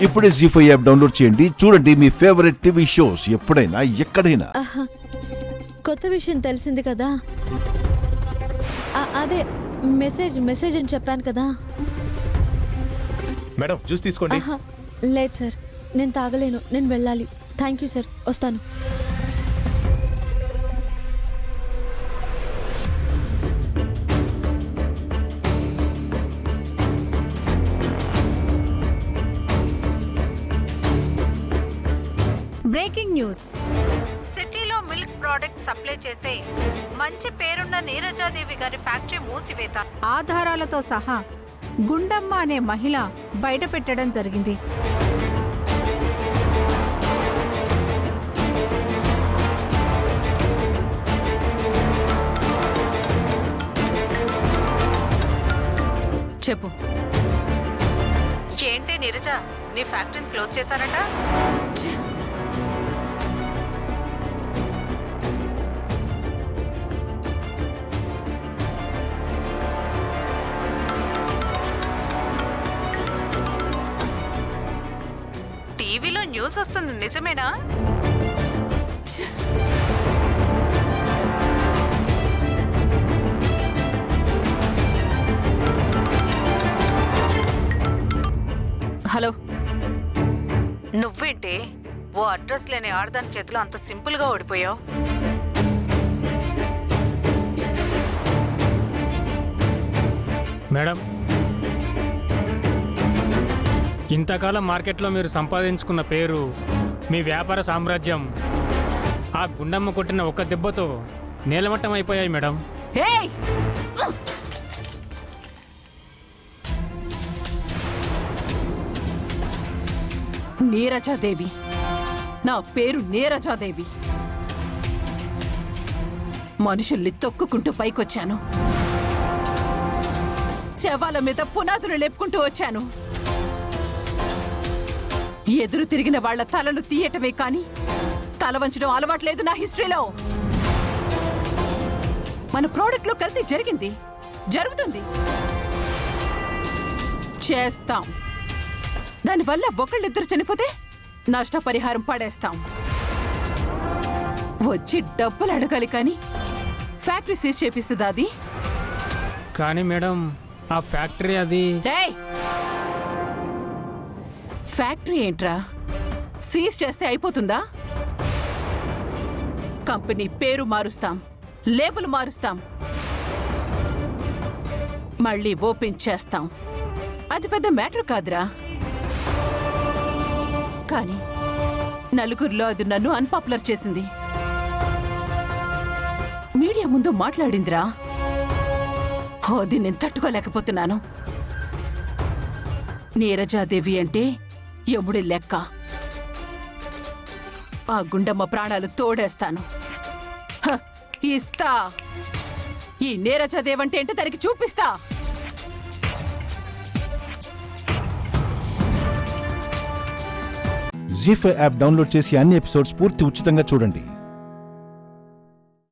ఇప్పుడే జీ5 app download చేయండి. చూడండి మీ ఫేవరెట్ టీవీ షోస్ ఎప్పుడైనా ఎక్కడైనా. కొత్త విషయం తెలిసింది కదా, అదే మెసేజ్ అని చెప్పాను కదా. మేడం జ్యూస్ తీసుకోండి. లేదు సార్, నేను తాగలేను, నేను వెళ్ళాలి. థ్యాంక్ యూ సార్, వస్తాను. Breaking news. సిటీలో మిల్క్ ప్రోడక్ట్ సప్లై చేసే మంచి పేరున్న నీరజాదేవి గారి ఫ్యాక్టరీ మూసివేత ఆధారాలతో సహా గుండమ్మ అనే మహిళ బయటపెట్టడం జరిగింది. చెప్పు. ఏంటి నీరజ, నీ ఫ్యాక్టరీని క్లోజ్ చేశారట? టీవీలో న్యూస్ వస్తుంది, నిజమేనా? హలో, నువ్వేంటి ఓ అడ్రస్ లేని ఆడదాని చేతిలో అంత సింపుల్ గా ఓడిపోయావు? మేడం, ఇంతకాలం మార్కెట్లో మీరు సంపాదించుకున్న పేరు, మీ వ్యాపార సామ్రాజ్యం ఆ గుండమ్మ కొట్టిన ఒక్క దెబ్బతో నేలమట్టం అయిపోయాయి మేడం. నీరజాదేవి, నా పేరు నీరజాదేవి. మనుషుల్ని తొక్కుకుంటూ పైకొచ్చాను, శవాల మీద పునాదులు లేపుకుంటూ వచ్చాను. ఎదురు తిరిగిన వాళ్ల తలలు తీయటమే కాని తల వంచడం అలవాట్లేదు నా హిస్టరీలో. మన ప్రోడక్ట్ లో కల్తీ జరిగింది, జరుగుతుంది, చేస్తాం. దానివల్ల ఒకళ్ళిద్దరు చనిపోతే నష్టపరిహారం పడేస్తాం. వచ్చి డబ్బులు అడగాలి కానీ ఫ్యాక్టరీ సీజ్ చేపిస్తుందా అది? కానీ మేడం, ఆ ఫ్యాక్టరీ అది ఫ్యాక్టరీ ఏంట్రా, సీజ్ చేస్తే అయిపోతుందా? కంపెనీ పేరు మారుస్తాం, లేబుల్ మారుస్తాం, మళ్ళీ ఓపెన్ చేస్తాం. అది పెద్ద మ్యాటర్ కాదురా. కానీ నలుగురిలో అది నన్ను అన్పాపులర్ చేసింది. మీడియా ముందు మాట్లాడిందిరా, అది నేను తట్టుకోలేకపోతున్నాను. నీరజాదేవి అంటే యముడి లెక్క. ఆ గుండమ్మ ప్రాణాలు తోడేస్తాను. ఇస్తా. ఈ నీరజాదేవి అంటే ఏంటో దానికి చూపిస్తా. జీ5 యాప్ డౌన్లోడ్ చేసి అన్ని ఎపిసోడ్స్ పూర్తి ఉచితంగా చూడండి.